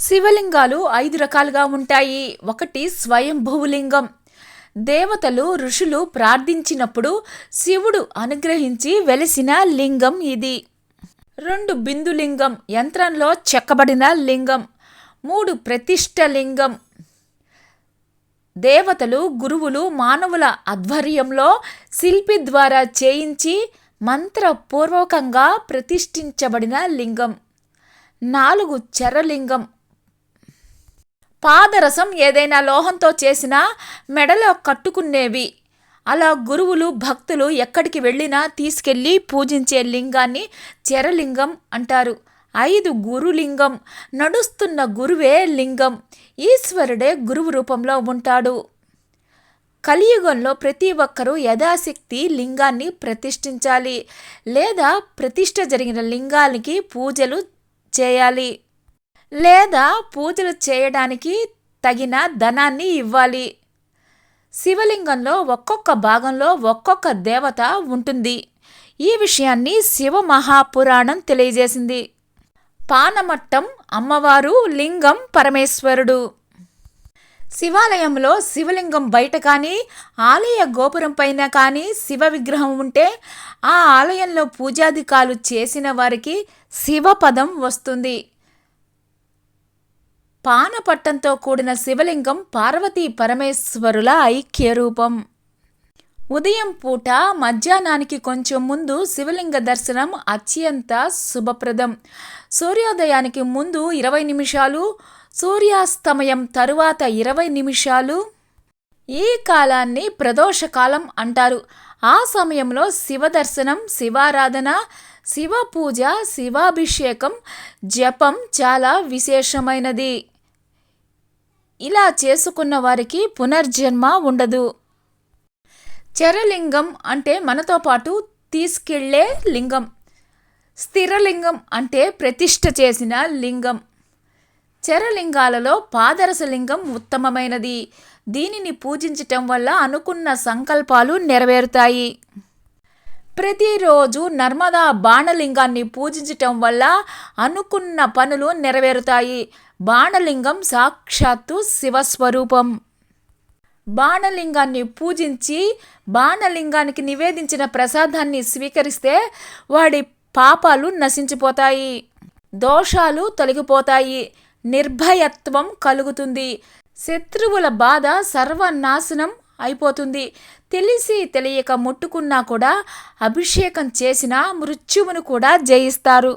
శివలింగాలు 5 రకాలుగా ఉంటాయి. ఒకటి స్వయంభువలింగం. దేవతలు, ఋషులు ప్రార్థించినప్పుడు శివుడు అనుగ్రహించి వెలిసిన లింగం ఇది. 2 బిందులింగం, యంత్రంలో చెక్కబడిన లింగం. 3 ప్రతిష్ఠ లింగం. దేవతలు, గురువులు, మానవుల ఆధ్వర్యంలో శిల్పి ద్వారా చేయించి మంత్రపూర్వకంగా ప్రతిష్ఠించబడిన లింగం. 4 చరలింగం. పాదరసం ఏదైనా లోహంతో చేసిన మెడలో కట్టుకునేవి. అలా గురువులు, భక్తులు ఎక్కడికి వెళ్ళినా తీసుకెళ్ళి పూజించే లింగాన్ని చరలింగం అంటారు. 5 గురులింగం. నడుస్తున్న గురువే లింగం. ఈశ్వరుడే గురువు రూపంలో ఉంటాడు. కలియుగంలో ప్రతి ఒక్కరూ యథాశక్తి లింగాన్ని ప్రతిష్ఠించాలి, లేదా ప్రతిష్ఠ జరిగిన లింగానికి పూజలు చేయాలి, లేదా పూజలు చేయడానికి తగిన ధనాన్ని ఇవ్వాలి. శివలింగంలో ఒక్కొక్క భాగంలో ఒక్కొక్క దేవత ఉంటుంది. ఈ విషయాన్ని శివ మహాపురాణం తెలియజేసింది. పానమట్టం అమ్మవారు, లింగం పరమేశ్వరుడు. శివాలయంలో శివలింగం బయట కానీ, ఆలయ గోపురం పైన కానీ శివ విగ్రహం ఉంటే ఆ ఆలయంలో పూజాధికాలు చేసిన వారికి శివపదం వస్తుంది. పానపట్టంతో కూడిన శివలింగం పార్వతీ పరమేశ్వరుల ఐక్యరూపం. ఉదయం పూట, మధ్యాహ్నానికి కొంచెం ముందు శివలింగ దర్శనం అత్యంత శుభప్రదం. సూర్యోదయానికి ముందు 20 నిమిషాలు, సూర్యాస్తమయం తరువాత 20 నిమిషాలు. ఈ కాలాన్ని ప్రదోషకాలం అంటారు. ఆ సమయంలో శివదర్శనం, శివారాధన, శివ పూజ, శివాభిషేకం, జపం చాలా విశేషమైనది. ఇలా చేసుకున్న వారికి పునర్జన్మ ఉండదు. చరలింగం అంటే మనతో పాటు తీసుకెళ్లే లింగం. స్థిరలింగం అంటే ప్రతిష్ఠ చేసిన లింగం. చరలింగాలలో పాదరసలింగం ఉత్తమమైనది. దీనిని పూజించటం వల్ల అనుకున్న సంకల్పాలు నెరవేరుతాయి. ప్రతిరోజు నర్మదా బాణలింగాన్ని పూజించటం వల్ల అనుకున్న పనులు నెరవేరుతాయి. బాణలింగం సాక్షాత్తు శివస్వరూపం. బాణలింగాన్ని పూజించి బాణలింగానికి నివేదించిన ప్రసాదాన్ని స్వీకరిస్తే వాడి పాపాలు నశించిపోతాయి, దోషాలు తొలగిపోతాయి, నిర్భయత్వం కలుగుతుంది, శత్రువుల బాధ సర్వనాశనం అయిపోతుంది. తెలిసి తెలియక ముట్టుకున్నా కూడా, అభిషేకం చేసిన మృత్యువును కూడా జయిస్తారు.